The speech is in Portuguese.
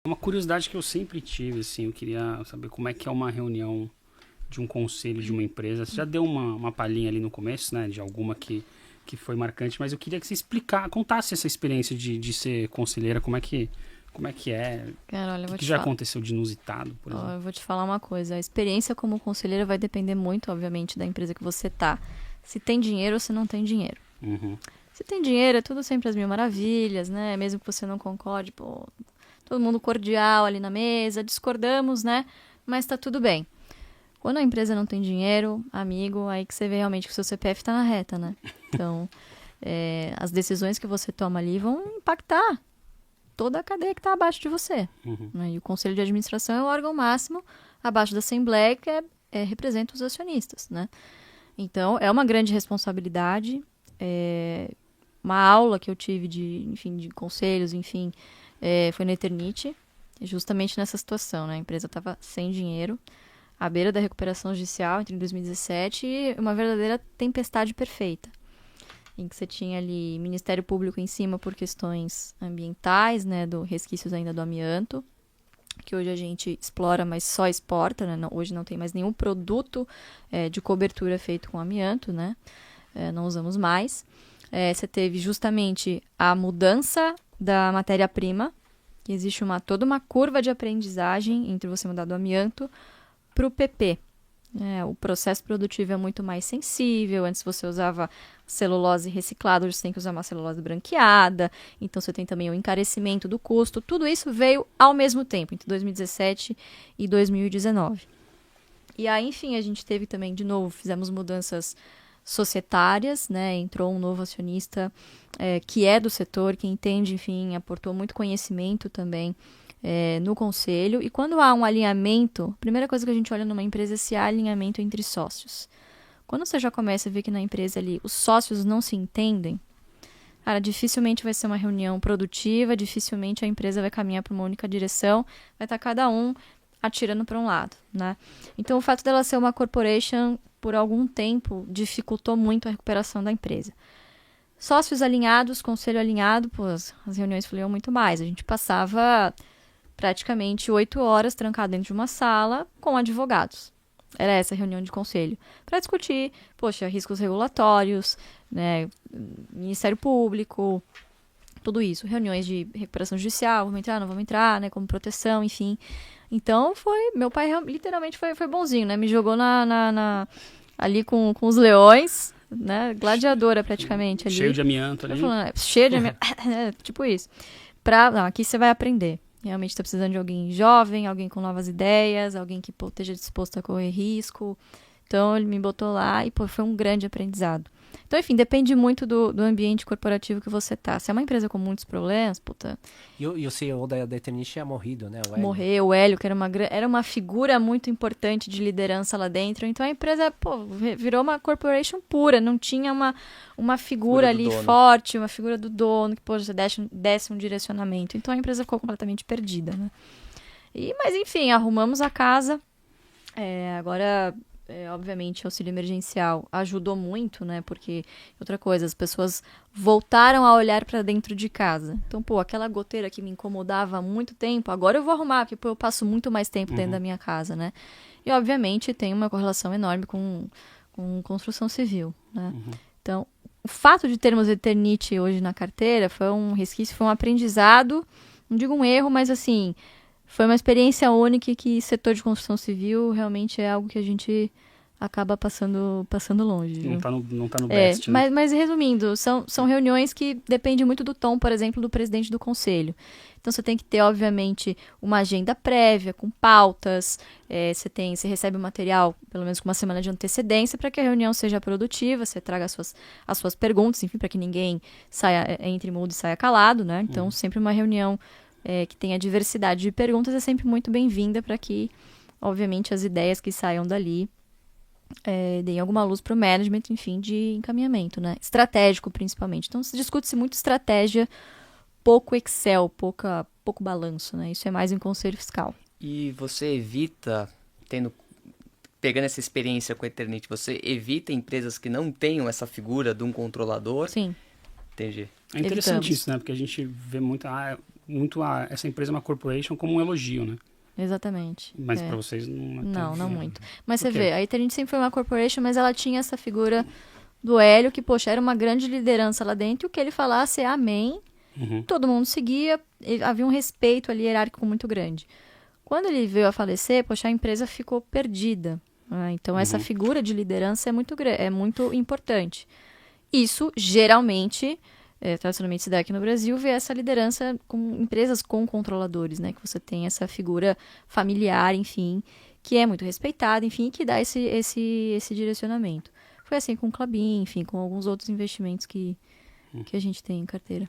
Uma curiosidade que eu sempre tive, assim, eu queria saber como é que é uma reunião de um conselho de uma empresa. Você já deu uma palhinha ali no começo, né, de alguma que foi marcante, mas eu queria que você contasse essa experiência de ser conselheira, como é que é, Cara, olha, eu o vou que te já falar. aconteceu de inusitado, por Ó, exemplo. eu vou te falar uma coisa. A experiência como conselheira vai depender muito, obviamente, da empresa que você tá. Se tem dinheiro ou se não tem dinheiro. Uhum, Se tem dinheiro, é tudo sempre as mil maravilhas, né? Mesmo que você não concorde, pô, todo mundo cordial ali na mesa, discordamos, né? Mas tá tudo bem. Quando a empresa não tem dinheiro, amigo, aí que você vê realmente que o seu CPF tá na reta, né? Então, as decisões que você toma ali vão impactar toda a cadeia que está abaixo de você. uhum. Né? E o Conselho de Administração é o órgão máximo abaixo da Assembleia que representa os acionistas. Né? Então, é uma grande responsabilidade. Uma aula que eu tive de conselhos, enfim, foi na Eternit, justamente nessa situação. Né? A empresa estava sem dinheiro, à beira da recuperação judicial entre 2017 e uma verdadeira tempestade perfeita em que você tinha ali Ministério Público em cima por questões ambientais, né, do resquícios ainda do amianto, que hoje a gente explora, mas só exporta, né, hoje não tem mais nenhum produto de cobertura feito com amianto, né, não usamos mais. Você teve justamente a mudança da matéria-prima, que existe toda uma curva de aprendizagem entre você mudar do amianto para o PP. O processo produtivo é muito mais sensível. Antes você usava celulose reciclada, hoje você tem que usar uma celulose branqueada. Então você tem também o encarecimento do custo. Tudo isso veio ao mesmo tempo, entre 2017 e 2019. E aí, enfim, a gente teve também, de novo, fizemos mudanças societárias, né? Entrou um novo acionista que é do setor, que entende, enfim, aportou muito conhecimento também no conselho. E quando há um alinhamento, a primeira coisa que a gente olha numa empresa é se há alinhamento entre sócios. Quando você já começa a ver que na empresa ali os sócios não se entendem, cara, dificilmente vai ser uma reunião produtiva, dificilmente a empresa vai caminhar para uma única direção, vai estar cada um atirando para um lado, né? Então o fato dela ser uma corporation por algum tempo dificultou muito a recuperação da empresa. Sócios alinhados, conselho alinhado, pô, as reuniões fluíam muito mais. A gente passava praticamente 8 horas trancado dentro de uma sala com advogados. Era essa a reunião de conselho. Para discutir, poxa, riscos regulatórios, né, Ministério Público, tudo isso. Reuniões de recuperação judicial, vamos entrar, não vamos entrar, né, como proteção, enfim. Então, meu pai literalmente foi bonzinho, né, me jogou ali com os leões, né, gladiadora praticamente Cheio ali. de amianto Tô ali. falando, cheio de amianto, tipo isso. Não, aqui você vai aprender. Realmente está precisando de alguém jovem, alguém com novas ideias, alguém que esteja disposto a correr risco. Então, ele me botou lá e foi um grande aprendizado. Então, enfim, depende muito do ambiente corporativo que você tá. Se é uma empresa com muitos problemas, puta... E o CEO da Eternit tinha morrido, né? O Hélio. Morreu, o Hélio, que era uma figura muito importante de liderança lá dentro. Então, a empresa, virou uma corporation pura. Não tinha uma figura ali forte, uma figura do dono, que, poxa, desse um direcionamento. Então, a empresa ficou completamente perdida, né? Mas, enfim, arrumamos a casa. Agora... obviamente, o auxílio emergencial ajudou muito, né? Porque, outra coisa, as pessoas voltaram a olhar para dentro de casa. Então, aquela goteira que me incomodava há muito tempo, agora eu vou arrumar, porque eu passo muito mais tempo dentro da minha casa, né? E, obviamente, tem uma correlação enorme com construção civil, né? Então, o fato de termos Eternit hoje na carteira foi um resquício, foi um aprendizado, não digo um erro, mas, assim... Foi uma experiência única que setor de construção civil realmente é algo que a gente acaba passando longe. Não tá no best, né? Mas resumindo, são reuniões que dependem muito do tom, por exemplo, do presidente do conselho. Então você tem que ter, obviamente, uma agenda prévia, com pautas, você recebe o material, pelo menos com uma semana de antecedência, para que a reunião seja produtiva, você traga as suas perguntas, enfim, para que ninguém entre mudo e saia calado, né? Então, sempre uma reunião que tenha diversidade de perguntas é sempre muito bem-vinda para que, obviamente, as ideias que saiam dali deem alguma luz para o management, enfim, de encaminhamento, né? Estratégico, principalmente. Então, se discute-se muito estratégia, pouco Excel, pouco balanço, né? Isso é mais em conselho fiscal. E você evita, pegando essa experiência com a Eternit, você evita empresas que não tenham essa figura de um controlador? Sim. Entendi. É interessante isso, né? Porque a gente vê muito... muito essa empresa é uma corporation como um elogio, né? Exatamente. Mas para vocês não é Não, tão- não muito. Mas Por você quê? vê, a Eternit sempre foi uma corporation, mas ela tinha essa figura do Hélio, que, poxa, era uma grande liderança lá dentro, e o que ele falasse é amém, Uhum. todo mundo seguia, havia um respeito ali hierárquico muito grande. Quando ele veio a falecer, poxa, a empresa ficou perdida, né? Então, essa figura de liderança é muito importante. Isso, geralmente, tradicionalmente se dá aqui no Brasil, vê essa liderança com empresas com controladores, né? Que você tem essa figura familiar, enfim, que é muito respeitada, enfim, que dá esse direcionamento. Foi assim com o Klabin, enfim, com alguns outros investimentos que a gente tem em carteira.